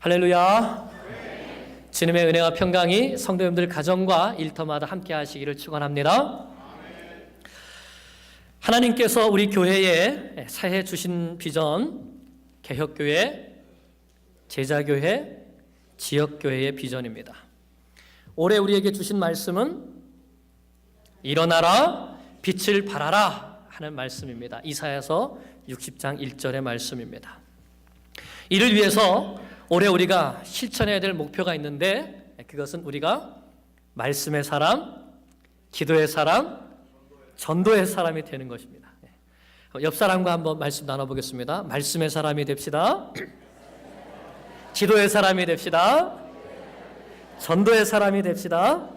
할렐루야. 주님의 은혜와 평강이 성도님들 가정과 일터마다 함께 하시기를 축원합니다. 하나님께서 우리 교회에 사해 주신 비전, 개혁교회, 제자교회, 지역교회의 비전입니다. 올해 우리에게 주신 말씀은 일어나라 빛을 발하라 하는 말씀입니다. 이사야서 60장 1절의 말씀입니다. 이를 위해서 올해 우리가 실천해야 될 목표가 있는데, 그것은 우리가 말씀의 사람, 기도의 사람, 전도의 사람이 되는 것입니다. 옆 사람과 한번 말씀 나눠보겠습니다. 말씀의 사람이 됩시다. 기도의 사람이 됩시다. 전도의 사람이 됩시다.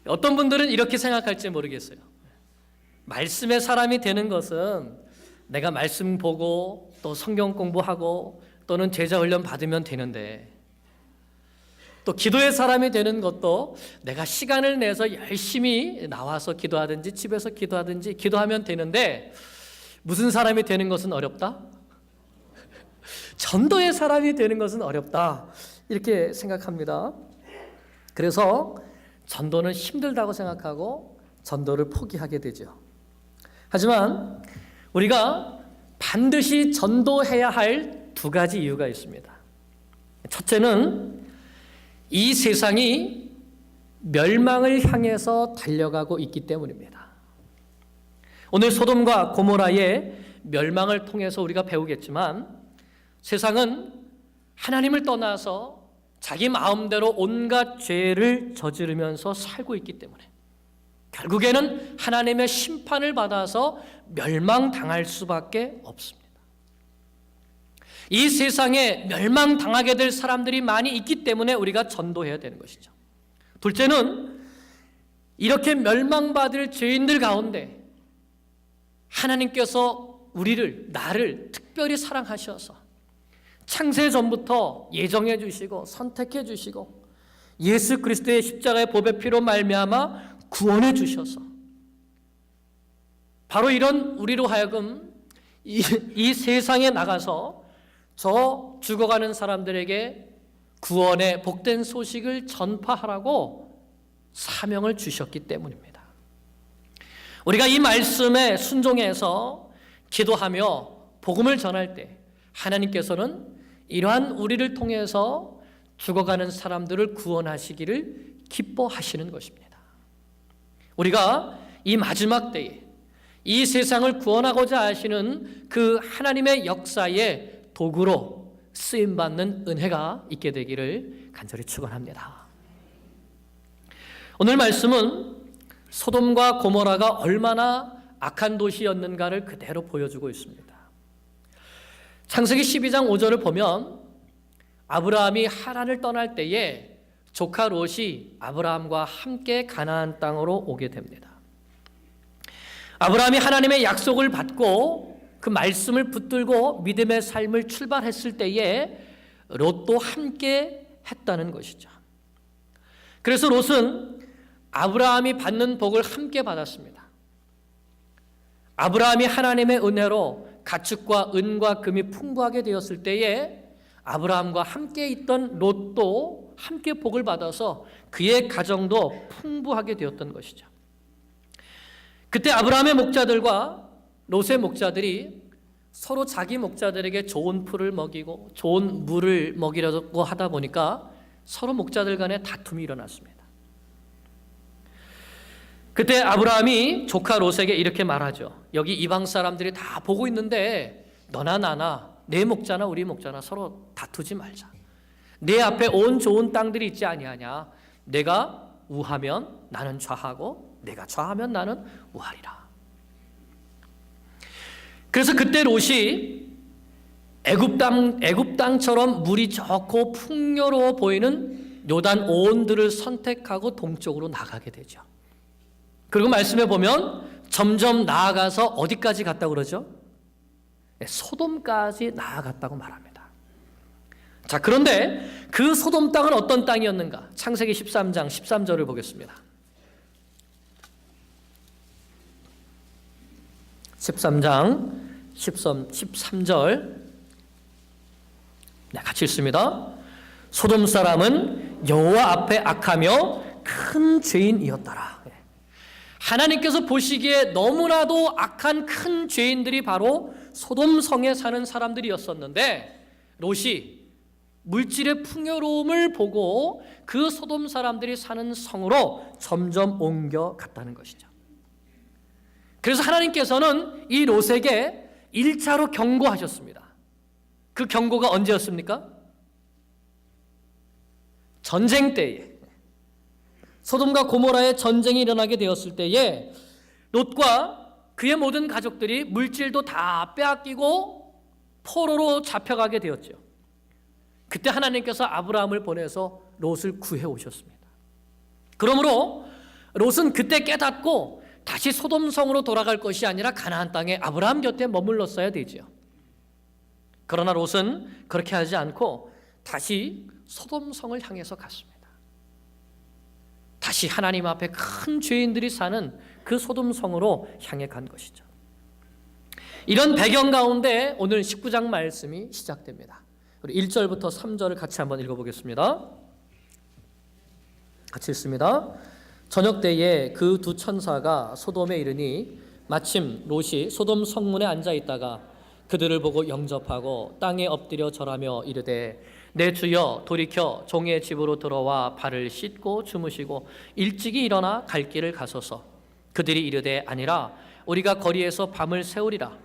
어떤 분들은 이렇게 생각할지 모르겠어요. 말씀의 사람이 되는 것은 내가 말씀 보고 또 성경 공부하고 또는 제자 훈련 받으면 되는데, 또 기도의 사람이 되는 것도 내가 시간을 내서 열심히 나와서 기도하든지 집에서 기도하든지 기도하면 되는데, 무슨 사람이 되는 것은 어렵다? 전도의 사람이 되는 것은 어렵다, 이렇게 생각합니다. 그래서 전도는 힘들다고 생각하고 전도를 포기하게 되죠. 하지만 우리가 반드시 전도해야 할 두 가지 이유가 있습니다. 첫째는 이 세상이 멸망을 향해서 달려가고 있기 때문입니다. 오늘 소돔과 고모라의 멸망을 통해서 우리가 배우겠지만, 세상은 하나님을 떠나서 자기 마음대로 온갖 죄를 저지르면서 살고 있기 때문에 결국에는 하나님의 심판을 받아서 멸망당할 수밖에 없습니다. 이 세상에 멸망당하게 될 사람들이 많이 있기 때문에 우리가 전도해야 되는 것이죠. 둘째는 이렇게 멸망받을 죄인들 가운데 하나님께서 나를 특별히 사랑하셔서 창세 전부터 예정해 주시고 선택해 주시고 예수 그리스도의 십자가의 보배 피로 말미암아 구원해 주셔서, 바로 이런 우리로 하여금 이 세상에 나가서 저 죽어가는 사람들에게 구원의 복된 소식을 전파하라고 사명을 주셨기 때문입니다. 우리가 이 말씀에 순종해서 기도하며 복음을 전할 때 하나님께서는 이러한 우리를 통해서 죽어가는 사람들을 구원하시기를 기뻐하시는 것입니다. 우리가 이 마지막 때에 이 세상을 구원하고자 하시는 그 하나님의 역사에 도구로 쓰임받는 은혜가 있게 되기를 간절히 축원합니다. 오늘 말씀은 소돔과 고모라가 얼마나 악한 도시였는가를 그대로 보여주고 있습니다. 창세기 12장 5절을 보면 아브라함이 하란을 떠날 때에 조카 롯이 아브라함과 함께 가나안 땅으로 오게 됩니다. 아브라함이 하나님의 약속을 받고 그 말씀을 붙들고 믿음의 삶을 출발했을 때에 롯도 함께 했다는 것이죠. 그래서 롯은 아브라함이 받는 복을 함께 받았습니다. 아브라함이 하나님의 은혜로 가축과 은과 금이 풍부하게 되었을 때에 아브라함과 함께 있던 롯도 함께 복을 받아서 그의 가정도 풍부하게 되었던 것이죠. 그때 아브라함의 목자들과 롯의 목자들이 서로 자기 목자들에게 좋은 풀을 먹이고 좋은 물을 먹이려고 하다 보니까 서로 목자들 간에 다툼이 일어났습니다. 그때 아브라함이 조카 롯에게 이렇게 말하죠. 여기 이방 사람들이 다 보고 있는데 너나 나나 내 목자나 우리 목자나 서로 다투지 말자. 내 앞에 온 좋은 땅들이 있지 아니하냐. 내가 우하면 나는 좌하고 내가 좌하면 나는 우하리라. 그래서 그때 롯이 애굽 땅처럼 물이 좋고 풍요로워 보이는 요단 온들을 선택하고 동쪽으로 나가게 되죠. 그리고 말씀해 보면 점점 나아가서 어디까지 갔다고 그러죠? 소돔까지 나아갔다고 말합니다. 자, 그런데 그 소돔 땅은 어떤 땅이었는가? 창세기 13장 13절을 보겠습니다. 13장 13절 네, 같이 읽습니다. 소돔 사람은 여호와 앞에 악하며 큰 죄인이었더라. 하나님께서 보시기에 너무나도 악한 큰 죄인들이 바로 소돔 성에 사는 사람들이었었는데, 롯이 물질의 풍요로움을 보고 그 소돔 사람들이 사는 성으로 점점 옮겨갔다는 것이죠. 그래서 하나님께서는 이 롯에게 1차로 경고하셨습니다. 그 경고가 언제였습니까? 전쟁 때에, 소돔과 고모라의 전쟁이 일어나게 되었을 때에 롯과 그의 모든 가족들이 물질도 다 빼앗기고 포로로 잡혀가게 되었죠. 그때 하나님께서 아브라함을 보내서 롯을 구해 오셨습니다. 그러므로 롯은 그때 깨닫고 다시 소돔성으로 돌아갈 것이 아니라 가나안 땅에 아브라함 곁에 머물렀어야 되죠. 그러나 롯은 그렇게 하지 않고 다시 소돔성을 향해서 갔습니다. 다시 하나님 앞에 큰 죄인들이 사는 그 소돔성으로 향해 간 것이죠. 이런 배경 가운데 오늘 19장 말씀이 시작됩니다. 우리 1절부터 3절을 같이 한번 읽어보겠습니다. 같이 읽습니다. 저녁 때에 그 두 천사가 소돔에 이르니 마침 롯이 소돔 성문에 앉아 있다가 그들을 보고 영접하고 땅에 엎드려 절하며 이르되 내 주여 돌이켜 종의 집으로 들어와 발을 씻고 주무시고 일찍이 일어나 갈 길을 가소서. 그들이 이르되 아니라 우리가 거리에서 밤을 새우리라.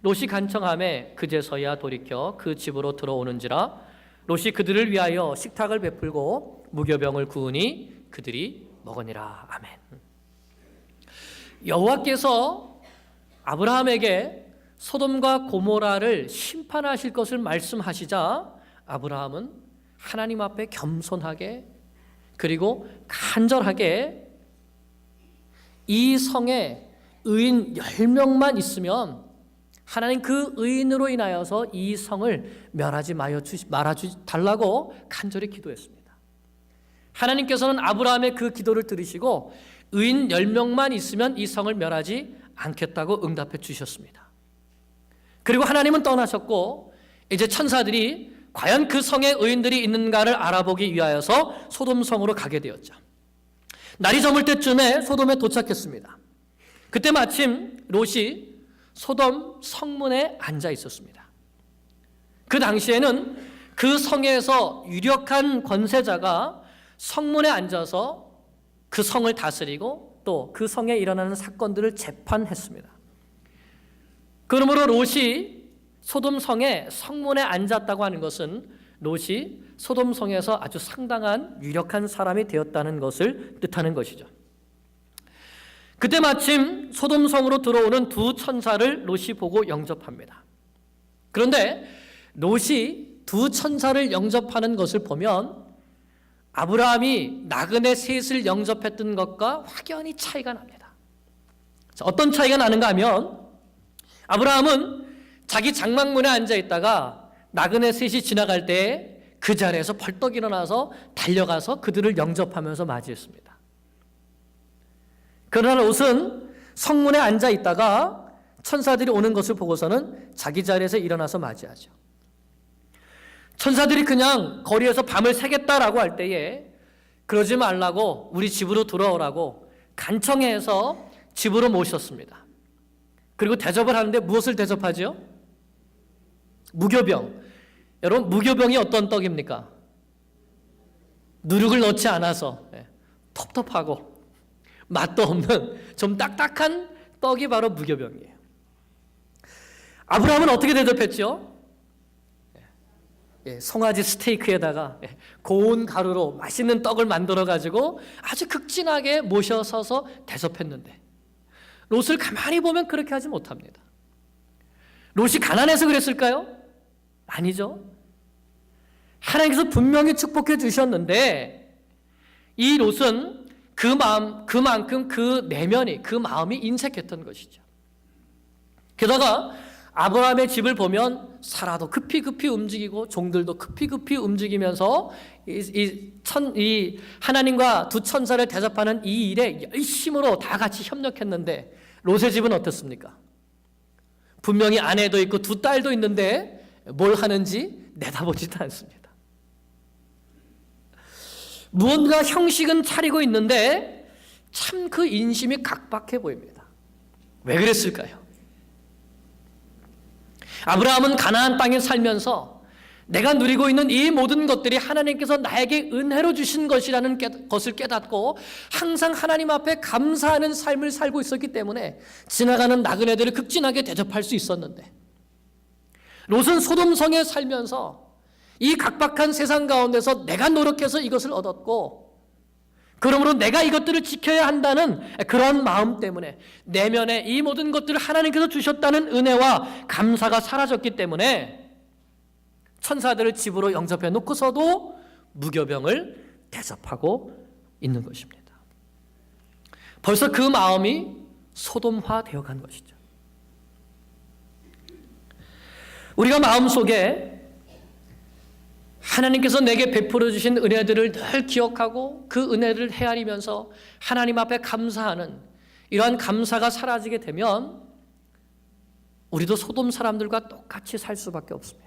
롯이 간청하매 그제서야 돌이켜 그 집으로 들어오는지라. 롯이 그들을 위하여 식탁을 베풀고 무교병을 구우니 그들이 먹으니라. 아멘. 여호와께서 아브라함에게 소돔과 고모라를 심판하실 것을 말씀하시자 아브라함은 하나님 앞에 겸손하게 그리고 간절하게 이 성에 의인 10명만 있으면 하나님 그 의인으로 인하여서 이 성을 멸하지 말아달라고 간절히 기도했습니다. 하나님께서는 아브라함의 그 기도를 들으시고 의인 10명만 있으면 이 성을 멸하지 않겠다고 응답해 주셨습니다. 그리고 하나님은 떠나셨고 이제 천사들이 과연 그 성에 의인들이 있는가를 알아보기 위하여서 소돔성으로 가게 되었죠. 날이 저물 때쯤에 소돔에 도착했습니다. 그때 마침 롯이 소돔 성문에 앉아 있었습니다. 그 당시에는 그 성에서 유력한 권세자가 성문에 앉아서 그 성을 다스리고 또 그 성에 일어나는 사건들을 재판했습니다. 그러므로 롯이 소돔성의 성문에 앉았다고 하는 것은 롯이 소돔성에서 아주 상당한 유력한 사람이 되었다는 것을 뜻하는 것이죠. 그때 마침 소돔성으로 들어오는 두 천사를 롯이 보고 영접합니다. 그런데 롯이 두 천사를 영접하는 것을 보면 아브라함이 나그네 셋을 영접했던 것과 확연히 차이가 납니다. 어떤 차이가 나는가 하면 아브라함은 자기 장막문에 앉아 있다가 나그네 셋이 지나갈 때 그 자리에서 벌떡 일어나서 달려가서 그들을 영접하면서 맞이했습니다. 그러나 롯은 성문에 앉아 있다가 천사들이 오는 것을 보고서는 자기 자리에서 일어나서 맞이하죠. 천사들이 그냥 거리에서 밤을 새겠다라고 할 때에 그러지 말라고 우리 집으로 들어오라고 간청해서 집으로 모셨습니다. 그리고 대접을 하는데 무엇을 대접하죠? 무교병. 여러분, 무교병이 어떤 떡입니까? 누룩을 넣지 않아서 텁텁하고 맛도 없는 좀 딱딱한 떡이 바로 무교병이에요. 아브라함은 어떻게 대접했죠? 송아지 스테이크에다가 고운 가루로 맛있는 떡을 만들어가지고 아주 극진하게 모셔서서 대접했는데 롯을 가만히 보면 그렇게 하지 못합니다. 롯이 가난해서 그랬을까요? 아니죠. 하나님께서 분명히 축복해 주셨는데 이 롯은 그만큼 그 내면이 그 마음이 인색했던 것이죠. 게다가 아브라함의 집을 보면 사라도 급히 움직이고 종들도 급히 움직이면서 이 하나님과 두 천사를 대접하는 이 일에 열심으로 다 같이 협력했는데 롯의 집은 어떻습니까? 분명히 아내도 있고 두 딸도 있는데 뭘 하는지 내다보지도 않습니다. 무언가 형식은 차리고 있는데 참 그 인심이 각박해 보입니다. 왜 그랬을까요? 아브라함은 가나안 땅에 살면서 내가 누리고 있는 이 모든 것들이 하나님께서 나에게 은혜로 주신 것이라는 것을 깨닫고 항상 하나님 앞에 감사하는 삶을 살고 있었기 때문에 지나가는 나그네들을 극진하게 대접할 수 있었는데, 롯은 소돔성에 살면서 이 각박한 세상 가운데서 내가 노력해서 이것을 얻었고, 그러므로 내가 이것들을 지켜야 한다는 그런 마음 때문에 내면에 이 모든 것들을 하나님께서 주셨다는 은혜와 감사가 사라졌기 때문에 천사들을 집으로 영접해 놓고서도 무교병을 대접하고 있는 것입니다. 벌써 그 마음이 소돔화 되어간 것이죠. 우리가 마음속에 하나님께서 내게 베풀어 주신 은혜들을 늘 기억하고 그 은혜를 헤아리면서 하나님 앞에 감사하는 이러한 감사가 사라지게 되면 우리도 소돔 사람들과 똑같이 살 수밖에 없습니다.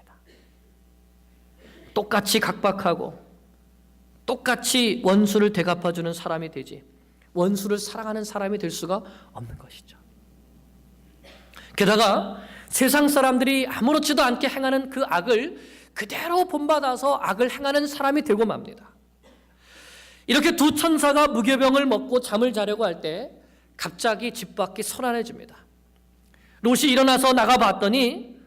똑같이 각박하고 똑같이 원수를 대갚아주는 사람이 되지 원수를 사랑하는 사람이 될 수가 없는 것이죠. 게다가 세상 사람들이 아무렇지도 않게 행하는 그 악을 그대로 본받아서 악을 행하는 사람이 되고 맙니다. 이렇게 두 천사가 무교병을 먹고 잠을 자려고 할 때 갑자기 집 밖이 소란해집니다. 롯이 일어나서 나가봤더니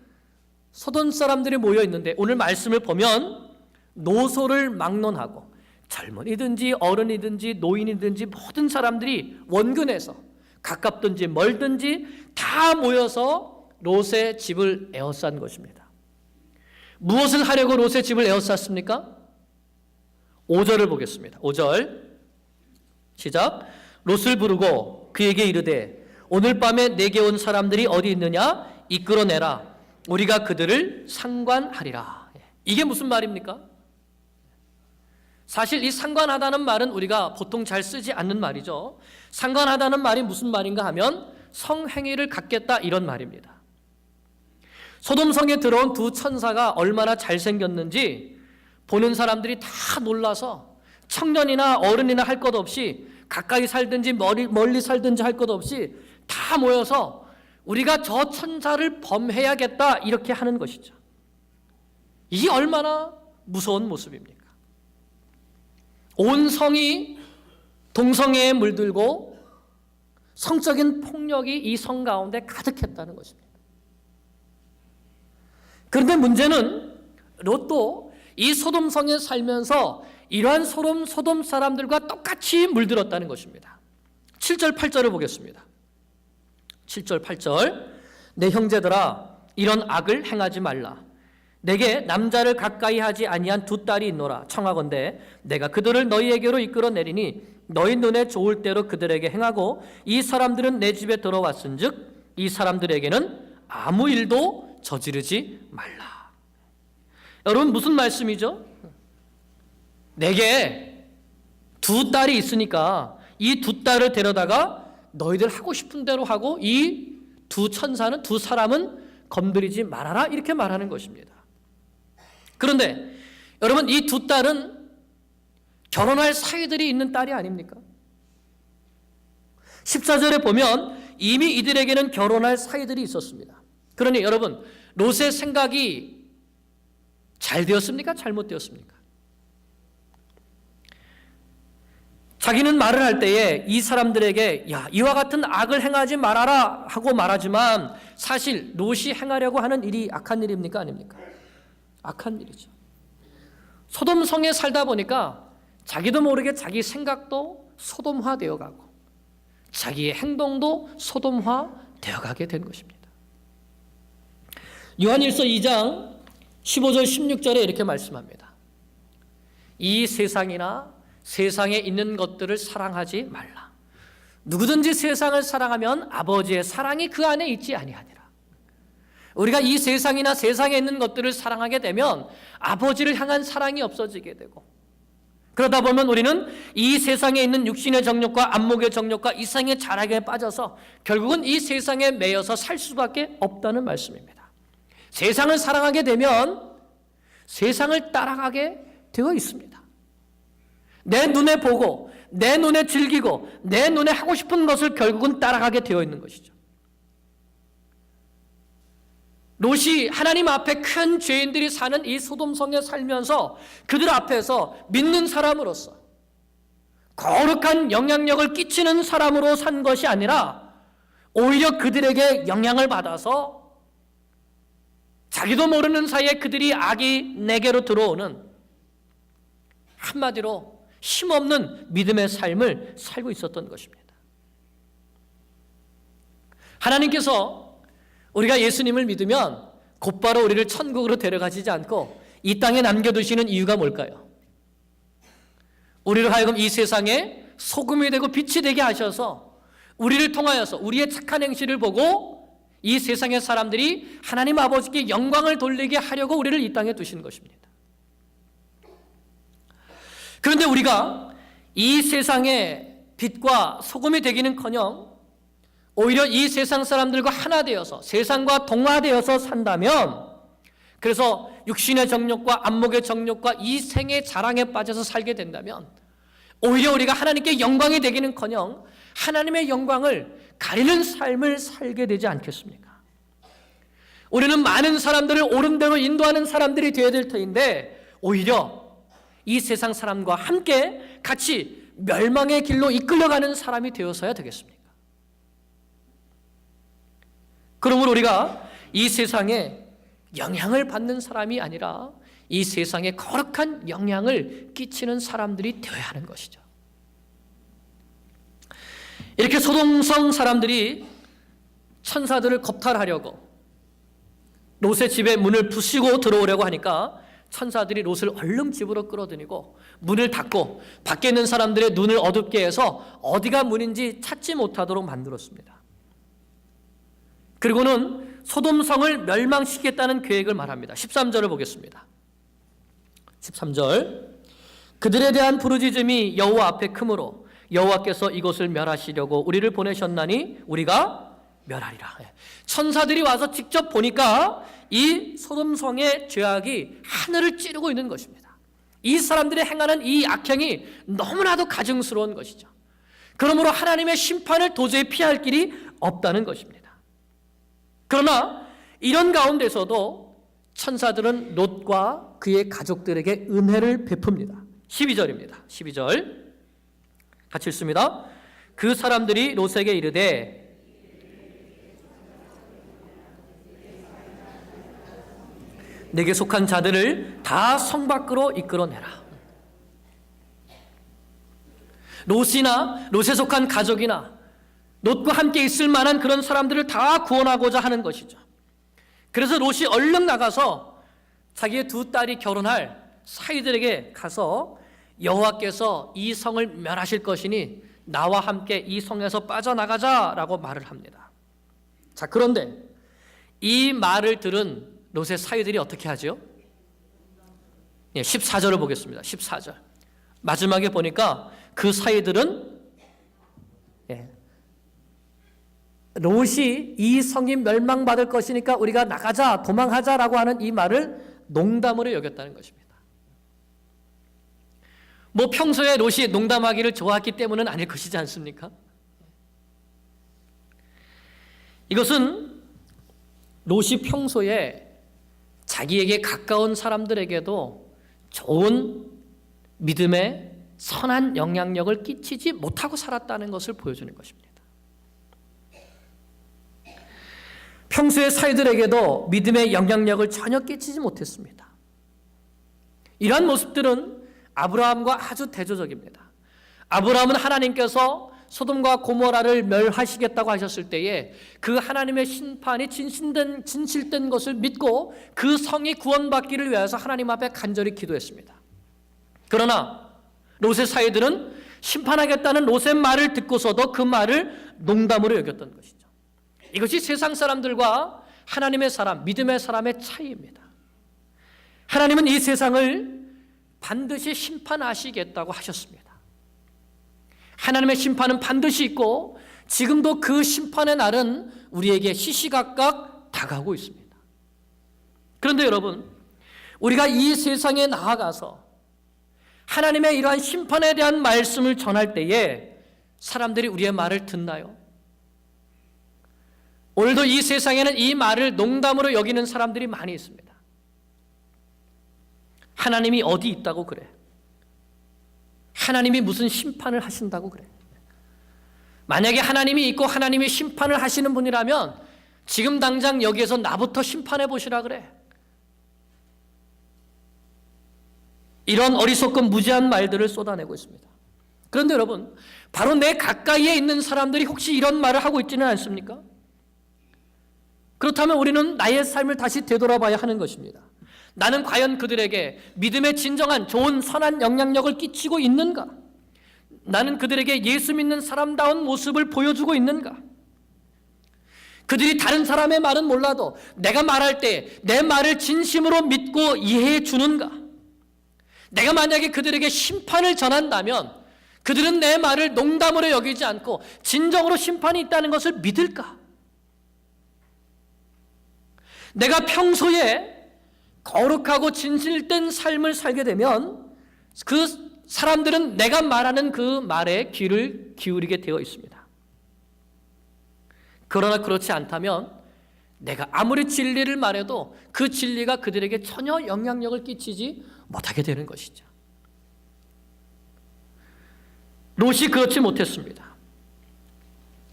소돔 사람들이 모여 있는데, 오늘 말씀을 보면 노소를 막론하고 젊은이든지 어른이든지 노인이든지 모든 사람들이 원근해서 가깝든지 멀든지 다 모여서 롯의 집을 에워싼 것입니다. 무엇을 하려고 롯의 집을 에워쌌습니까? 5절을 보겠습니다. 5절 시작. 롯을 부르고 그에게 이르되 오늘 밤에 내게 온 사람들이 어디 있느냐? 이끌어내라. 우리가 그들을 상관하리라. 이게 무슨 말입니까? 사실 이 상관하다는 말은 우리가 보통 잘 쓰지 않는 말이죠. 상관하다는 말이 무슨 말인가 하면 성행위를 갖겠다, 이런 말입니다. 소돔성에 들어온 두 천사가 얼마나 잘생겼는지 보는 사람들이 다 놀라서 청년이나 어른이나 할 것 없이 가까이 살든지 멀리 살든지 할 것 없이 다 모여서 우리가 저 천사를 범해야겠다, 이렇게 하는 것이죠. 이게 얼마나 무서운 모습입니까? 온 성이 동성애에 물들고 성적인 폭력이 이 성 가운데 가득했다는 것입니다. 그런데 문제는 롯도 이 소돔성에 살면서 이러한 소돔 사람들과 똑같이 물들었다는 것입니다. 7절 8절을 보겠습니다. 7절 8절 내 형제들아 이런 악을 행하지 말라. 내게 남자를 가까이 하지 아니한 두 딸이 있노라. 청하건대 내가 그들을 너희에게로 이끌어 내리니 너희 눈에 좋을 대로 그들에게 행하고 이 사람들은 내 집에 들어왔은즉 이 사람들에게는 아무 일도 저지르지 말라. 여러분 무슨 말씀이죠? 내게 두 딸이 있으니까 이 두 딸을 데려다가 너희들 하고 싶은 대로 하고 이 두 천사는, 두 사람은 건드리지 말아라, 이렇게 말하는 것입니다. 그런데 여러분 이 두 딸은 결혼할 사이들이 있는 딸이 아닙니까? 14절에 보면 이미 이들에게는 결혼할 사이들이 있었습니다. 그러니 여러분 롯의 생각이 잘 되었습니까? 잘못 되었습니까? 자기는 말을 할 때에 이 사람들에게 야, 이와 같은 악을 행하지 말아라 하고 말하지만 사실 롯이 행하려고 하는 일이 악한 일입니까? 아닙니까? 악한 일이죠. 소돔성에 살다 보니까 자기도 모르게 자기 생각도 소돔화 되어가고 자기의 행동도 소돔화 되어가게 된 것입니다. 요한일서 2장 15절 16절에 이렇게 말씀합니다. 이 세상이나 세상에 있는 것들을 사랑하지 말라. 누구든지 세상을 사랑하면 아버지의 사랑이 그 안에 있지 아니하니라. 우리가 이 세상이나 세상에 있는 것들을 사랑하게 되면 아버지를 향한 사랑이 없어지게 되고, 그러다 보면 우리는 이 세상에 있는 육신의 정욕과 안목의 정욕과 이상의 자락에 빠져서 결국은 이 세상에 매여서 살 수밖에 없다는 말씀입니다. 세상을 사랑하게 되면 세상을 따라가게 되어 있습니다. 내 눈에 보고 내 눈에 즐기고 내 눈에 하고 싶은 것을 결국은 따라가게 되어 있는 것이죠. 롯이 하나님 앞에 큰 죄인들이 사는 이 소돔성에 살면서 그들 앞에서 믿는 사람으로서 거룩한 영향력을 끼치는 사람으로 산 것이 아니라 오히려 그들에게 영향을 받아서 자기도 모르는 사이에 그들이 악이 내게로 들어오는, 한마디로 힘없는 믿음의 삶을 살고 있었던 것입니다. 하나님께서 우리가 예수님을 믿으면 곧바로 우리를 천국으로 데려가시지 않고 이 땅에 남겨두시는 이유가 뭘까요? 우리를 하여금 이 세상에 소금이 되고 빛이 되게 하셔서 우리를 통하여서 우리의 착한 행실을 보고 이 세상의 사람들이 하나님 아버지께 영광을 돌리게 하려고 우리를 이 땅에 두시는 것입니다. 그런데 우리가 이 세상의 빛과 소금이 되기는커녕 오히려 이 세상 사람들과 하나 되어서 세상과 동화되어서 산다면, 그래서 육신의 정욕과 안목의 정욕과 이 생의 자랑에 빠져서 살게 된다면 오히려 우리가 하나님께 영광이 되기는커녕 하나님의 영광을 가리는 삶을 살게 되지 않겠습니까? 우리는 많은 사람들을 옳은 대로 인도하는 사람들이 되어야 될 터인데 오히려 이 세상 사람과 함께 같이 멸망의 길로 이끌려가는 사람이 되어서야 되겠습니까? 그러므로 우리가 이 세상에 영향을 받는 사람이 아니라 이 세상에 거룩한 영향을 끼치는 사람들이 되어야 하는 것이죠. 이렇게 소돔성 사람들이 천사들을 겁탈하려고 롯의 집에 문을 부수고 들어오려고 하니까 천사들이 롯을 얼른 집으로 끌어들이고 문을 닫고 밖에 있는 사람들의 눈을 어둡게 해서 어디가 문인지 찾지 못하도록 만들었습니다. 그리고는 소돔성을 멸망시키겠다는 계획을 말합니다. 13절을 보겠습니다. 13절, 그들에 대한 부르짖음이 여호와 앞에 크므로 여호와께서 이곳을 멸하시려고 우리를 보내셨나니 우리가 멸하리라. 천사들이 와서 직접 보니까 이 소돔성의 죄악이 하늘을 찌르고 있는 것입니다. 이 사람들이 행하는 이 악행이 너무나도 가증스러운 것이죠. 그러므로 하나님의 심판을 도저히 피할 길이 없다는 것입니다. 그러나 이런 가운데서도 천사들은 롯과 그의 가족들에게 은혜를 베풉니다. 12절입니다. 12절 같이 읽습니다. 그 사람들이 롯에게 이르되 내게 속한 자들을 다 성 밖으로 이끌어내라. 롯이나 롯에 속한 가족이나 롯과 함께 있을 만한 그런 사람들을 다 구원하고자 하는 것이죠. 그래서 롯이 얼른 나가서 자기의 두 딸이 결혼할 사이들에게 가서 여호와께서 이 성을 멸하실 것이니 나와 함께 이 성에서 빠져나가자라고 말을 합니다. 자, 그런데 이 말을 들은 롯의 사이들이 어떻게 하죠? 14절을 보겠습니다. 14절 마지막에 보니까 그 사이들은 롯이 이 성이 멸망받을 것이니까 우리가 나가자, 도망하자라고 하는 이 말을 농담으로 여겼다는 것입니다. 뭐 평소에 롯이 농담하기를 좋아했기 때문은 아닐 것이지 않습니까? 이것은 롯이 평소에 자기에게 가까운 사람들에게도 좋은 믿음의 선한 영향력을 끼치지 못하고 살았다는 것을 보여주는 것입니다. 평소에 사이들에게도 믿음의 영향력을 전혀 끼치지 못했습니다. 이러한 모습들은 아브라함과 아주 대조적입니다. 아브라함은 하나님께서 소돔과 고모라를 멸하시겠다고 하셨을 때에 그 하나님의 심판이 진실된 것을 믿고 그 성이 구원받기를 위해서 하나님 앞에 간절히 기도했습니다. 그러나 롯의 사이들은 심판하겠다는 롯의 말을 듣고서도 그 말을 농담으로 여겼던 것이죠. 이것이 세상 사람들과 하나님의 사람, 믿음의 사람의 차이입니다. 하나님은 이 세상을 반드시 심판하시겠다고 하셨습니다. 하나님의 심판은 반드시 있고 지금도 그 심판의 날은 우리에게 시시각각 다가오고 있습니다. 그런데 여러분, 우리가 이 세상에 나아가서 하나님의 이러한 심판에 대한 말씀을 전할 때에 사람들이 우리의 말을 듣나요? 오늘도 이 세상에는 이 말을 농담으로 여기는 사람들이 많이 있습니다. 하나님이 어디 있다고 그래? 하나님이 무슨 심판을 하신다고 그래? 만약에 하나님이 있고 하나님이 심판을 하시는 분이라면 지금 당장 여기에서 나부터 심판해 보시라 그래. 이런 어리석고 무지한 말들을 쏟아내고 있습니다. 그런데 여러분, 바로 내 가까이에 있는 사람들이 혹시 이런 말을 하고 있지는 않습니까? 그렇다면 우리는 나의 삶을 다시 되돌아봐야 하는 것입니다. 나는 과연 그들에게 믿음의 진정한 좋은 선한 영향력을 끼치고 있는가? 나는 그들에게 예수 믿는 사람다운 모습을 보여주고 있는가? 그들이 다른 사람의 말은 몰라도 내가 말할 때 내 말을 진심으로 믿고 이해해 주는가? 내가 만약에 그들에게 심판을 전한다면 그들은 내 말을 농담으로 여기지 않고 진정으로 심판이 있다는 것을 믿을까? 내가 평소에 거룩하고 진실된 삶을 살게 되면 그 사람들은 내가 말하는 그 말에 귀를 기울이게 되어 있습니다. 그러나 그렇지 않다면 내가 아무리 진리를 말해도 그 진리가 그들에게 전혀 영향력을 끼치지 못하게 되는 것이죠. 롯이 그렇지 못했습니다.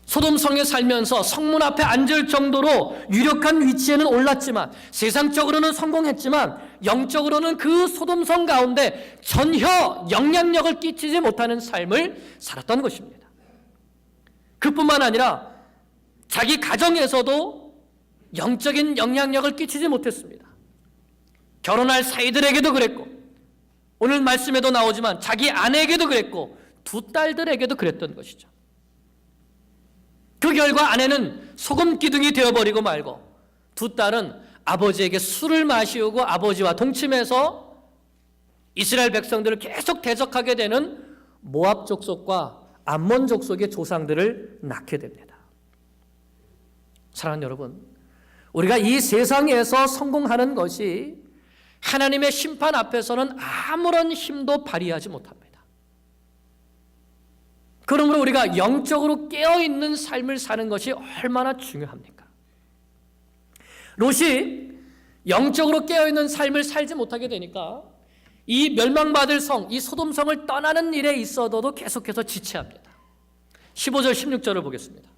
소돔성에 살면서 성문 앞에 앉을 정도로 유력한 위치에는 올랐지만 세상적으로는 성공했지만 영적으로는 그 소돔성 가운데 전혀 영향력을 끼치지 못하는 삶을 살았던 것입니다. 그뿐만 아니라 자기 가정에서도 영적인 영향력을 끼치지 못했습니다. 결혼할 사이들에게도 그랬고 오늘 말씀에도 나오지만 자기 아내에게도 그랬고 두 딸들에게도 그랬던 것이죠. 그 결과 아내는 소금 기둥이 되어버리고 말고 두 딸은 아버지에게 술을 마시우고 아버지와 동침해서 이스라엘 백성들을 계속 대적하게 되는 모압 족속과 암몬 족속의 조상들을 낳게 됩니다. 사랑하는 여러분, 우리가 이 세상에서 성공하는 것이 하나님의 심판 앞에서는 아무런 힘도 발휘하지 못합니다. 그러므로 우리가 영적으로 깨어있는 삶을 사는 것이 얼마나 중요합니까? 롯이 영적으로 깨어있는 삶을 살지 못하게 되니까 이 멸망받을 성, 이 소돔성을 떠나는 일에 있어도 계속해서 지체합니다. 15절 16절을 보겠습니다.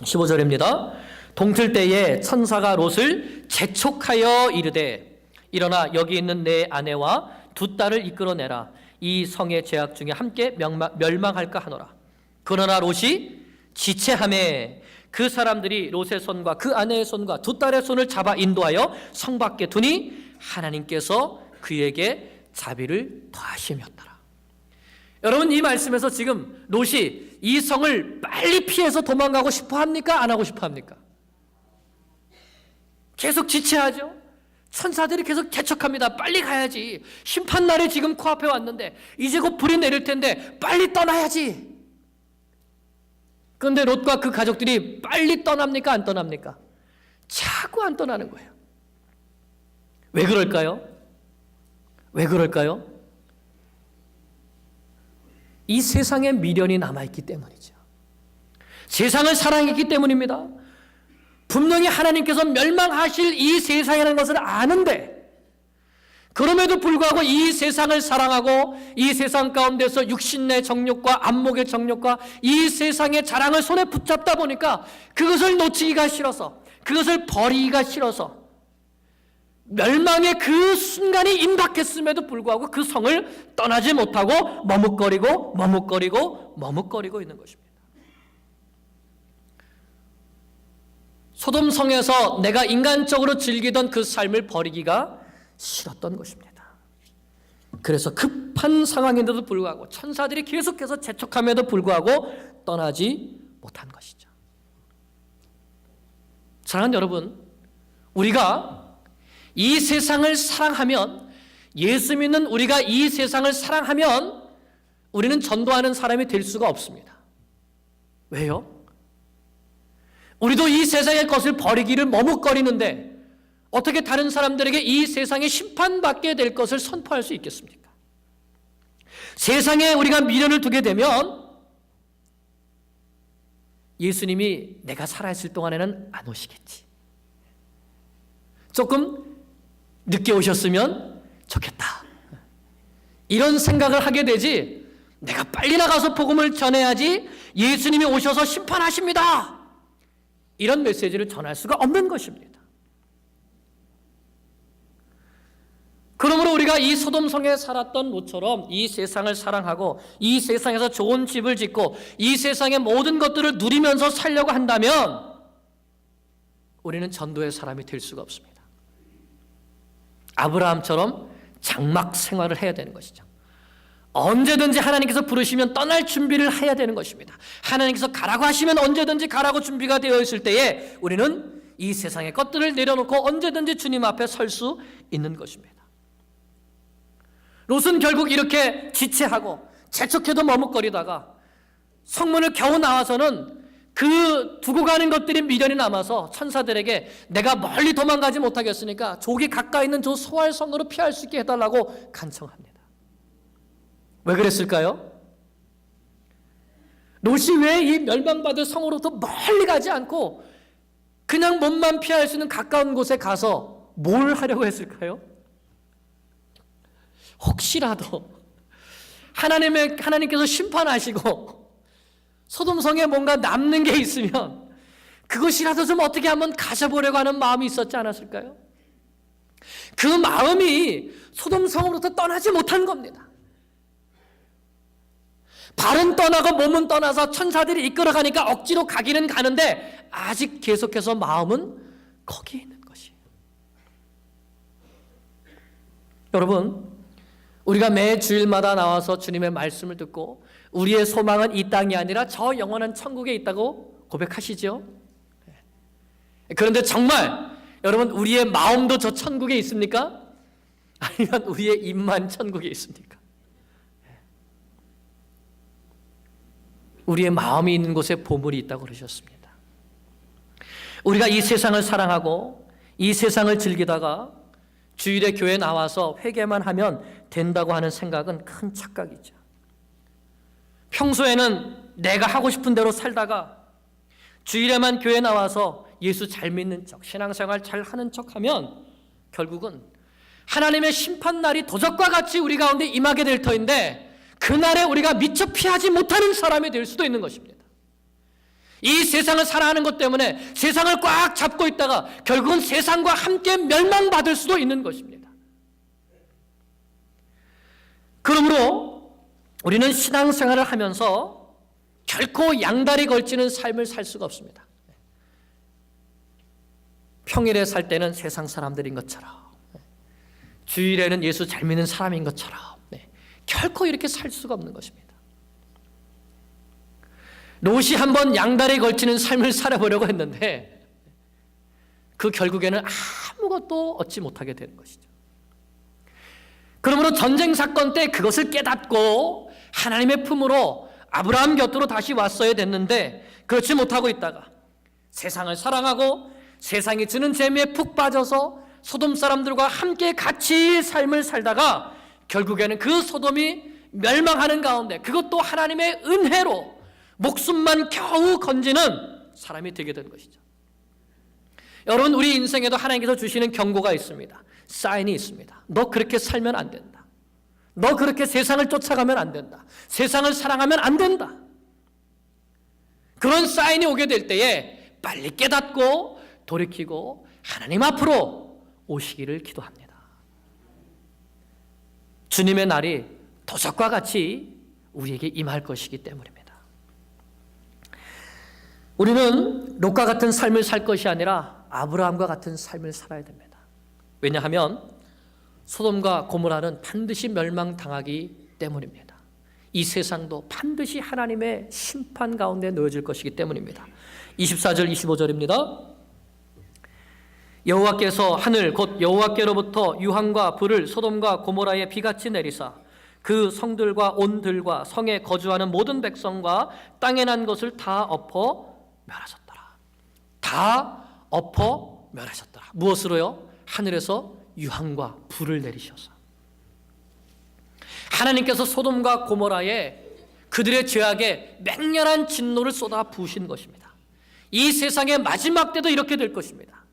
15절입니다. 동틀 때에 천사가 롯을 재촉하여 이르되 일어나 여기 있는 내 아내와 두 딸을 이끌어내라. 이 성의 죄악 중에 함께 멸망할까 하노라. 그러나 롯이 지체하매 그 사람들이 롯의 손과 그 아내의 손과 두 딸의 손을 잡아 인도하여 성 밖에 두니 하나님께서 그에게 자비를 더하심이었더라. 여러분, 이 말씀에서 지금 롯이 이 성을 빨리 피해서 도망가고 싶어 합니까? 안 하고 싶어 합니까? 계속 지체하죠. 천사들이 계속 재촉합니다. 빨리 가야지. 심판날이 지금 코앞에 왔는데 이제 곧 불이 내릴 텐데 빨리 떠나야지. 그런데 롯과 그 가족들이 빨리 떠납니까? 안 떠납니까? 자꾸 안 떠나는 거예요. 왜 그럴까요? 왜 그럴까요? 이 세상에 미련이 남아있기 때문이죠. 세상을 사랑했기 때문입니다. 분명히 하나님께서 멸망하실 이 세상이라는 것을 아는데 그럼에도 불구하고 이 세상을 사랑하고 이 세상 가운데서 육신의 정욕과 안목의 정욕과 이 세상의 자랑을 손에 붙잡다 보니까 그것을 놓치기가 싫어서 그것을 버리기가 싫어서 멸망의 그 순간이 임박했음에도 불구하고 그 성을 떠나지 못하고 머뭇거리고 있는 것입니다. 소돔성에서 내가 인간적으로 즐기던 그 삶을 버리기가 싫었던 것입니다. 그래서 급한 상황인데도 불구하고 천사들이 계속해서 재촉함에도 불구하고 떠나지 못한 것이죠. 사랑하는 여러분, 우리가 이 세상을 사랑하면, 예수 믿는 우리가 이 세상을 사랑하면 우리는 전도하는 사람이 될 수가 없습니다. 왜요? 우리도 이 세상의 것을 버리기를 머뭇거리는데 어떻게 다른 사람들에게 이 세상에 심판받게 될 것을 선포할 수 있겠습니까? 세상에 우리가 미련을 두게 되면 예수님이 내가 살아있을 동안에는 안 오시겠지. 조금 늦게 오셨으면 좋겠다. 이런 생각을 하게 되지, 내가 빨리 나가서 복음을 전해야지 예수님이 오셔서 심판하십니다, 이런 메시지를 전할 수가 없는 것입니다. 그러므로 우리가 이 소돔성에 살았던 롯처럼 이 세상을 사랑하고 이 세상에서 좋은 집을 짓고 이 세상의 모든 것들을 누리면서 살려고 한다면 우리는 전도의 사람이 될 수가 없습니다. 아브라함처럼 장막 생활을 해야 되는 것이죠. 언제든지 하나님께서 부르시면 떠날 준비를 해야 되는 것입니다. 하나님께서 가라고 하시면 언제든지 가라고 준비가 되어 있을 때에 우리는 이 세상의 것들을 내려놓고 언제든지 주님 앞에 설 수 있는 것입니다. 롯은 결국 이렇게 지체하고 재촉해도 머뭇거리다가 성문을 겨우 나와서는 그 두고 가는 것들이 미련이 남아서 천사들에게 내가 멀리 도망가지 못하겠으니까 조기 가까이 있는 저 소활성으로 피할 수 있게 해달라고 간청합니다. 왜 그랬을까요? 롯이 왜 이 멸망받을 성으로부터 멀리 가지 않고 그냥 몸만 피할 수 있는 가까운 곳에 가서 뭘 하려고 했을까요? 혹시라도 하나님께서 심판하시고 소돔성에 뭔가 남는 게 있으면 그것이라도 좀 어떻게 한번 가져보려고 하는 마음이 있었지 않았을까요? 그 마음이 소돔성으로부터 떠나지 못한 겁니다. 발은 떠나고 몸은 떠나서 천사들이 이끌어가니까 억지로 가기는 가는데 아직 계속해서 마음은 거기에 있는 것이에요. 여러분, 우리가 매 주일마다 나와서 주님의 말씀을 듣고 우리의 소망은 이 땅이 아니라 저 영원한 천국에 있다고 고백하시죠? 그런데 정말 여러분, 우리의 마음도 저 천국에 있습니까? 아니면 우리의 입만 천국에 있습니까? 우리의 마음이 있는 곳에 보물이 있다고 그러셨습니다. 우리가 이 세상을 사랑하고 이 세상을 즐기다가 주일에 교회에 나와서 회개만 하면 된다고 하는 생각은 큰 착각이죠. 평소에는 내가 하고 싶은 대로 살다가 주일에만 교회에 나와서 예수 잘 믿는 척, 신앙생활 잘 하는 척하면 결국은 하나님의 심판날이 도적과 같이 우리 가운데 임하게 될 터인데 그날에 우리가 미처 피하지 못하는 사람이 될 수도 있는 것입니다. 이 세상을 살아가는 것 때문에 세상을 꽉 잡고 있다가 결국은 세상과 함께 멸망받을 수도 있는 것입니다. 그러므로 우리는 신앙생활을 하면서 결코 양다리 걸치는 삶을 살 수가 없습니다. 평일에 살 때는 세상 사람들인 것처럼, 주일에는 예수 잘 믿는 사람인 것처럼 결코 이렇게 살 수가 없는 것입니다. 롯이 한번 양다리 걸치는 삶을 살아보려고 했는데 그 결국에는 아무것도 얻지 못하게 되는 것이죠. 그러므로 전쟁 사건 때 그것을 깨닫고 하나님의 품으로 아브라함 곁으로 다시 왔어야 됐는데 그렇지 못하고 있다가 세상을 사랑하고 세상이 주는 재미에 푹 빠져서 소돔 사람들과 함께 같이 삶을 살다가 결국에는 그 소돔이 멸망하는 가운데 그것도 하나님의 은혜로 목숨만 겨우 건지는 사람이 되게 된 것이죠. 여러분, 우리 인생에도 하나님께서 주시는 경고가 있습니다. 사인이 있습니다. 너 그렇게 살면 안 된다. 너 그렇게 세상을 쫓아가면 안 된다. 세상을 사랑하면 안 된다. 그런 사인이 오게 될 때에 빨리 깨닫고 돌이키고 하나님 앞으로 오시기를 기도합니다. 주님의 날이 도적과 같이 우리에게 임할 것이기 때문입니다. 우리는 롯과 같은 삶을 살 것이 아니라 아브라함과 같은 삶을 살아야 됩니다. 왜냐하면 소돔과 고모라는 반드시 멸망당하기 때문입니다. 이 세상도 반드시 하나님의 심판 가운데 놓여질 것이기 때문입니다. 24절 25절입니다. 여호와께서 하늘 곧 여호와께로부터 유황과 불을 소돔과 고모라에 비같이 내리사 그 성들과 온들과 성에 거주하는 모든 백성과 땅에 난 것을 다 엎어 멸하셨더라. 다 엎어 멸하셨더라. 무엇으로요? 하늘에서 유황과 불을 내리셔서. 하나님께서 소돔과 고모라에 그들의 죄악에 맹렬한 진노를 쏟아 부으신 것입니다. 이 세상의 마지막 때도 이렇게 될 것입니다.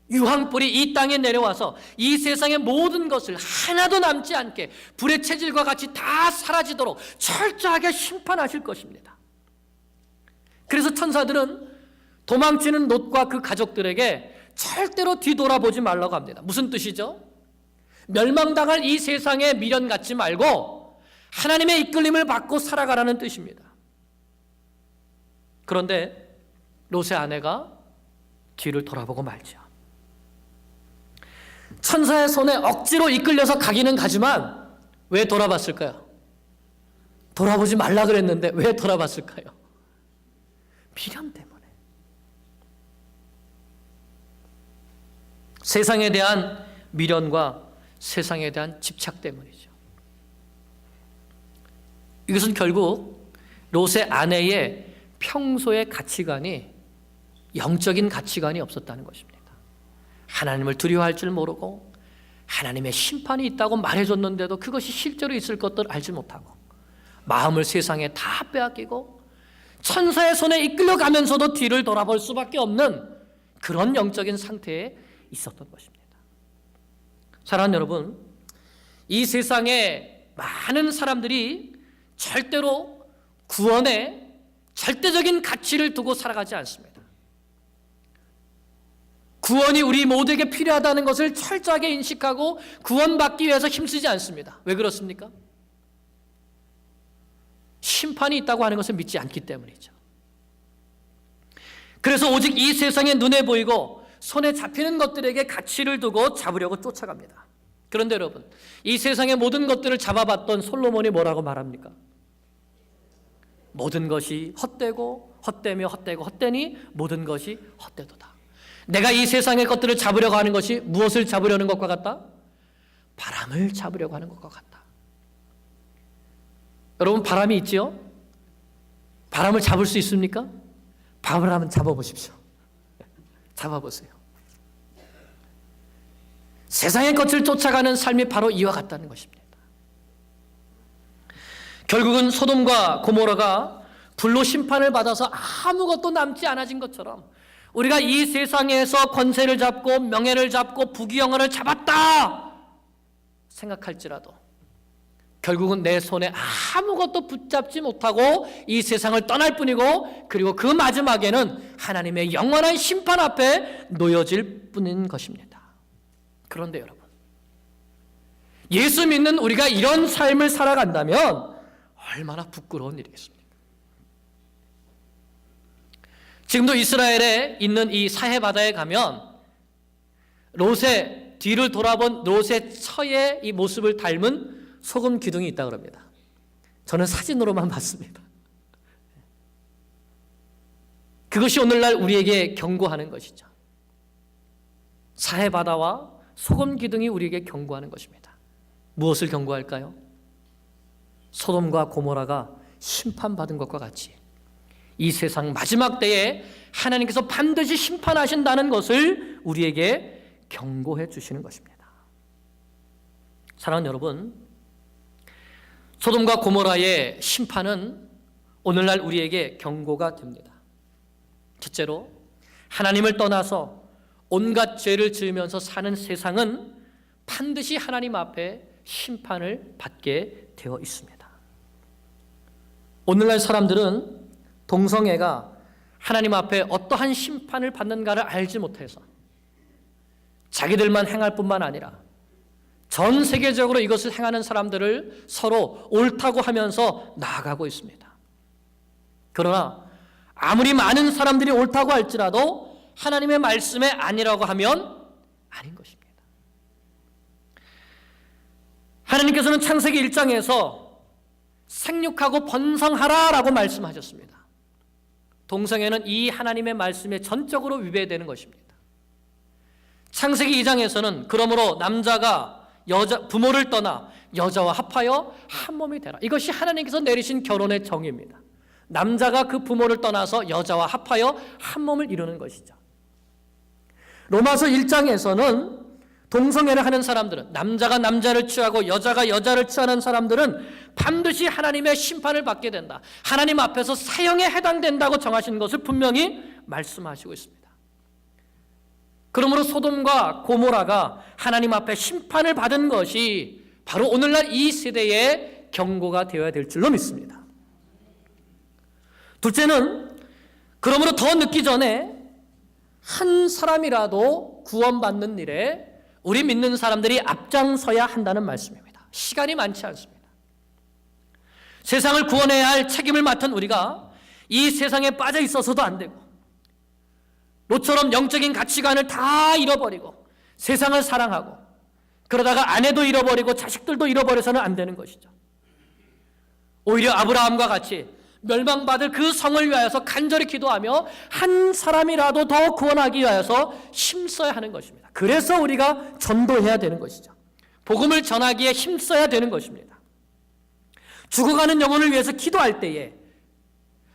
유황불이 이 땅에 내려와서 이 세상의 모든 것을 하나도 남지 않게 불의 체질과 같이 다 사라지도록 철저하게 심판하실 것입니다. 그래서 천사들은 도망치는 롯과 그 가족들에게 절대로 뒤돌아보지 말라고 합니다. 무슨 뜻이죠? 멸망당할 이 세상에 미련 갖지 말고 하나님의 이끌림을 받고 살아가라는 뜻입니다. 그런데 롯의 아내가 뒤를 돌아보고 말죠. 천사의 손에 억지로 이끌려서 가기는 가지만 왜 돌아봤을까요? 돌아보지 말라 그랬는데 왜 돌아봤을까요? 미련 때문에. 세상에 대한 미련과 세상에 대한 집착 때문이죠. 이것은 결국 롯의 아내의 평소의 가치관이 영적인 가치관이 없었다는 것입니다. 하나님을 두려워할 줄 모르고 하나님의 심판이 있다고 말해줬는데도 그것이 실제로 있을 것들을 알지 못하고 마음을 세상에 다 빼앗기고 천사의 손에 이끌려가면서도 뒤를 돌아볼 수밖에 없는 그런 영적인 상태에 있었던 것입니다. 사랑하는 여러분, 이 세상에 많은 사람들이 절대로 구원에 절대적인 가치를 두고 살아가지 않습니다. 구원이 우리 모두에게 필요하다는 것을 철저하게 인식하고 구원받기 위해서 힘쓰지 않습니다. 왜 그렇습니까? 심판이 있다고 하는 것을 믿지 않기 때문이죠. 그래서 오직 이 세상에 눈에 보이고 손에 잡히는 것들에게 가치를 두고 잡으려고 쫓아갑니다. 그런데 여러분, 이 세상의 모든 것들을 잡아봤던 솔로몬이 뭐라고 말합니까? 모든 것이 헛되고 헛되며 헛되고 헛되니 모든 것이 헛되도다. 내가 이 세상의 것들을 잡으려고 하는 것이 무엇을 잡으려는 것과 같다? 바람을 잡으려고 하는 것과 같다. 여러분, 바람이 있지요? 바람을 잡을 수 있습니까? 바람을 한번 잡아보십시오. 잡아보세요. 세상의 것을 쫓아가는 삶이 바로 이와 같다는 것입니다. 결국은 소돔과 고모라가 불로 심판을 받아서 아무것도 남지 않아진 것처럼 우리가 이 세상에서 권세를 잡고 명예를 잡고 부귀영화를 잡았다 생각할지라도 결국은 내 손에 아무것도 붙잡지 못하고 이 세상을 떠날 뿐이고 그리고 그 마지막에는 하나님의 영원한 심판 앞에 놓여질 뿐인 것입니다. 그런데 여러분, 예수 믿는 우리가 이런 삶을 살아간다면 얼마나 부끄러운 일이겠습니까? 지금도 이스라엘에 있는 이 사해바다에 가면 롯의 뒤를 돌아본 롯의 처의 이 모습을 닮은 소금 기둥이 있다고 합니다. 저는 사진으로만 봤습니다. 그것이 오늘날 우리에게 경고하는 것이죠. 사해바다와 소금 기둥이 우리에게 경고하는 것입니다. 무엇을 경고할까요? 소돔과 고모라가 심판받은 것과 같이 이 세상 마지막 때에 하나님께서 반드시 심판하신다는 것을 우리에게 경고해 주시는 것입니다. 사랑하는 여러분, 소돔과 고모라의 심판은 오늘날 우리에게 경고가 됩니다. 첫째로, 하나님을 떠나서 온갖 죄를 지으면서 사는 세상은 반드시 하나님 앞에 심판을 받게 되어 있습니다. 오늘날 사람들은 동성애가 하나님 앞에 어떠한 심판을 받는가를 알지 못해서 자기들만 행할 뿐만 아니라 전 세계적으로 이것을 행하는 사람들을 서로 옳다고 하면서 나아가고 있습니다. 그러나 아무리 많은 사람들이 옳다고 할지라도 하나님의 말씀에 아니라고 하면 아닌 것입니다. 하나님께서는 창세기 1장에서 생육하고 번성하라라고 말씀하셨습니다. 동성애는 이 하나님의 말씀에 전적으로 위배되는 것입니다. 창세기 2장에서는 그러므로 남자가 부모를 떠나 여자와 합하여 한 몸이 되라. 이것이 하나님께서 내리신 결혼의 정의입니다. 남자가 그 부모를 떠나서 여자와 합하여 한 몸을 이루는 것이죠. 로마서 1장에서는 동성애를 하는 사람들은, 남자가 남자를 취하고 여자가 여자를 취하는 사람들은 반드시 하나님의 심판을 받게 된다, 하나님 앞에서 사형에 해당된다고 정하시는 것을 분명히 말씀하시고 있습니다. 그러므로 소돔과 고모라가 하나님 앞에 심판을 받은 것이 바로 오늘날 이 세대의 경고가 되어야 될 줄로 믿습니다. 둘째는, 그러므로 더 늦기 전에 한 사람이라도 구원받는 일에 우리 믿는 사람들이 앞장서야 한다는 말씀입니다. 시간이 많지 않습니다. 세상을 구원해야 할 책임을 맡은 우리가 이 세상에 빠져 있어서도 안 되고, 로처럼 영적인 가치관을 다 잃어버리고 세상을 사랑하고 그러다가 아내도 잃어버리고 자식들도 잃어버려서는 안 되는 것이죠. 오히려 아브라함과 같이 멸망받을 그 성을 위하여서 간절히 기도하며 한 사람이라도 더 구원하기 위하여서 힘써야 하는 것입니다. 그래서 우리가 전도해야 되는 것이죠. 복음을 전하기에 힘써야 되는 것입니다. 죽어가는 영혼을 위해서 기도할 때에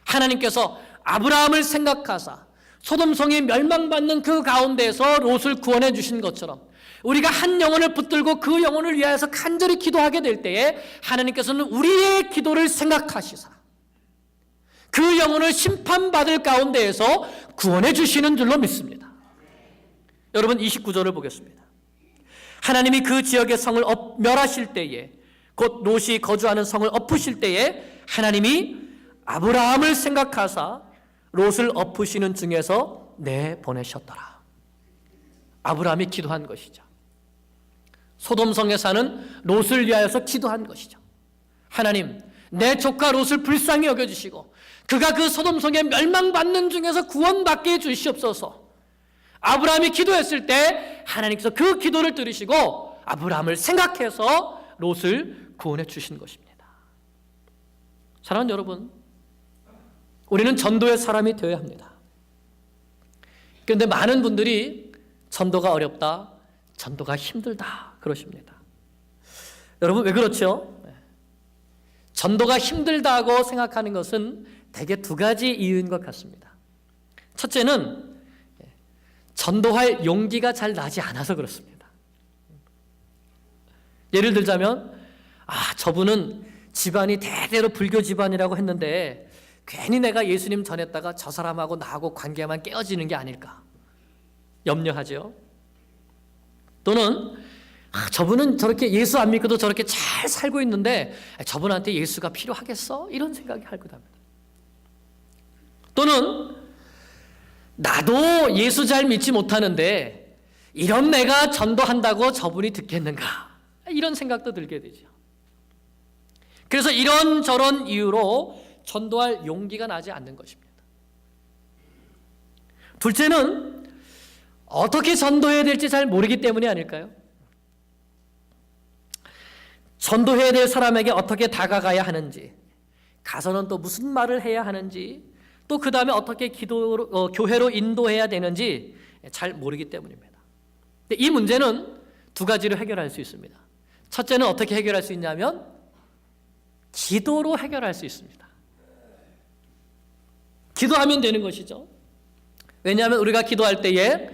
하나님께서 아브라함을 생각하사 소돔성이 멸망받는 그 가운데에서 롯을 구원해 주신 것처럼 우리가 한 영혼을 붙들고 그 영혼을 위하여서 간절히 기도하게 될 때에 하나님께서는 우리의 기도를 생각하시사 그 영혼을 심판받을 가운데에서 구원해 주시는 줄로 믿습니다. 여러분, 29절을 보겠습니다. 하나님이 그 지역의 성을 멸하실 때에, 곧 롯이 거주하는 성을 엎으실 때에 하나님이 아브라함을 생각하사 롯을 엎으시는 중에서 내보내셨더라. 아브라함이 기도한 것이죠. 소돔성에 사는 롯을 위하여서 기도한 것이죠. 하나님, 내 조카 롯을 불쌍히 여겨주시고 그가 그 소돔성에 멸망받는 중에서 구원받게 해주시옵소서. 아브라함이 기도했을 때 하나님께서 그 기도를 들으시고 아브라함을 생각해서 롯을 구원해 주신 것입니다. 사랑하는 여러분, 우리는 전도의 사람이 되어야 합니다. 그런데 많은 분들이 전도가 어렵다, 전도가 힘들다 그러십니다. 여러분, 왜 그렇죠? 전도가 힘들다고 생각하는 것은 대개 두 가지 이유인 것 같습니다. 첫째는 전도할 용기가 잘 나지 않아서 그렇습니다. 예를 들자면, 저분은 집안이 대대로 불교 집안이라고 했는데 괜히 내가 예수님 전했다가 저 사람하고 나하고 관계만 깨어지는 게 아닐까 염려하죠. 또는 저분은 저렇게 예수 안 믿고도 저렇게 잘 살고 있는데 저분한테 예수가 필요하겠어? 이런 생각이 할 거답니다. 또는 나도 예수 잘 믿지 못하는데 이런 내가 전도한다고 저분이 듣겠는가? 이런 생각도 들게 되죠. 그래서 이런저런 이유로 전도할 용기가 나지 않는 것입니다. 둘째는 어떻게 전도해야 될지 잘 모르기 때문이 아닐까요? 전도해야 될 사람에게 어떻게 다가가야 하는지, 가서는 또 무슨 말을 해야 하는지, 또 그 다음에 어떻게 교회로 인도해야 되는지 잘 모르기 때문입니다. 근데 이 문제는 두 가지로 해결할 수 있습니다. 첫째는 어떻게 해결할 수 있냐면 기도로 해결할 수 있습니다. 기도하면 되는 것이죠. 왜냐하면 우리가 기도할 때에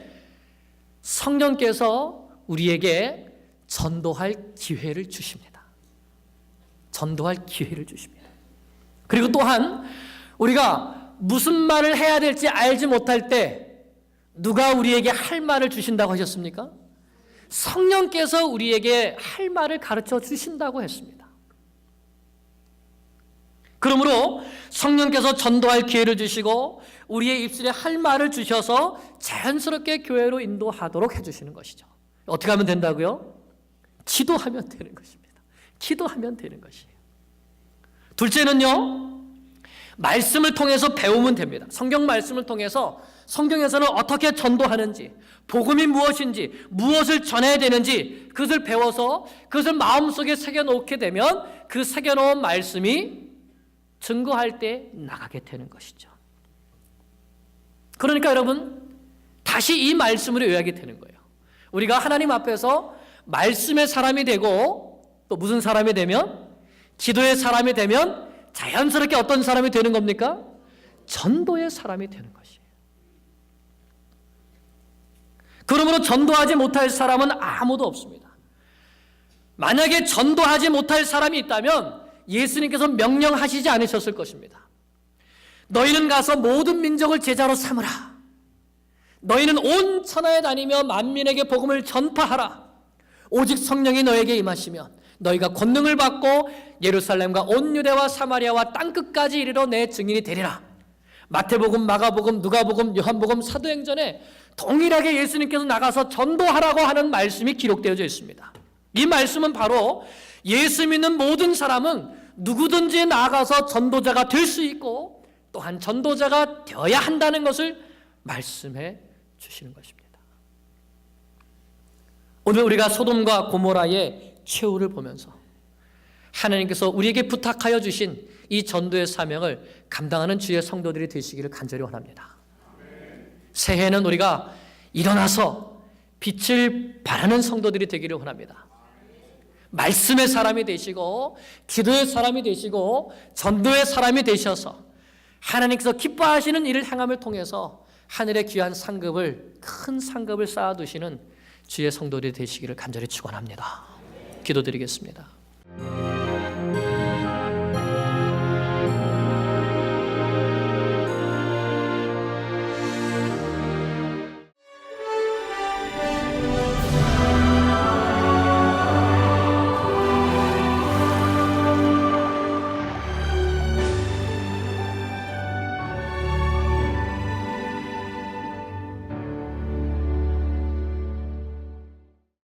성령께서 우리에게 전도할 기회를 주십니다. 전도할 기회를 주십니다. 그리고 또한 우리가 무슨 말을 해야 될지 알지 못할 때 누가 우리에게 할 말을 주신다고 하셨습니까? 성령께서 우리에게 할 말을 가르쳐 주신다고 했습니다. 그러므로 성령께서 전도할 기회를 주시고 우리의 입술에 할 말을 주셔서 자연스럽게 교회로 인도하도록 해주시는 것이죠. 어떻게 하면 된다고요? 기도하면 되는 것입니다. 기도하면 되는 것이에요. 둘째는요, 말씀을 통해서 배우면 됩니다. 성경 말씀을 통해서 성경에서는 어떻게 전도하는지, 복음이 무엇인지, 무엇을 전해야 되는지 그것을 배워서 그것을 마음속에 새겨놓게 되면 그 새겨놓은 말씀이 증거할 때 나가게 되는 것이죠. 그러니까 여러분, 다시 이 말씀으로 요약이 되는 거예요. 우리가 하나님 앞에서 말씀의 사람이 되고 또 무슨 사람이 되면? 기도의 사람이 되면 자연스럽게 어떤 사람이 되는 겁니까? 전도의 사람이 되는 것이에요. 그러므로 전도하지 못할 사람은 아무도 없습니다. 만약에 전도하지 못할 사람이 있다면 예수님께서 명령하시지 않으셨을 것입니다. 너희는 가서 모든 민족을 제자로 삼으라. 너희는 온 천하에 다니며 만민에게 복음을 전파하라. 오직 성령이 너에게 임하시면 너희가 권능을 받고 예루살렘과 온 유대와 사마리아와 땅끝까지 이르러 내 증인이 되리라. 마태복음, 마가복음, 누가복음, 요한복음, 사도행전에 동일하게 예수님께서 나가서 전도하라고 하는 말씀이 기록되어져 있습니다. 이 말씀은 바로 예수 믿는 모든 사람은 누구든지 나가서 전도자가 될 수 있고 또한 전도자가 되어야 한다는 것을 말씀해 주시는 것입니다. 오늘 우리가 소돔과 고모라의 최후를 보면서 하나님께서 우리에게 부탁하여 주신 이 전도의 사명을 감당하는 주의 성도들이 되시기를 간절히 원합니다. 새해에는 우리가 일어나서 빛을 발하는 성도들이 되기를 원합니다. 말씀의 사람이 되시고 기도의 사람이 되시고 전도의 사람이 되셔서 하나님께서 기뻐하시는 일을 행함을 통해서 하늘의 귀한 상급을, 큰 상급을 쌓아두시는 주의 성도들이 되시기를 간절히 축원합니다. 기도드리겠습니다.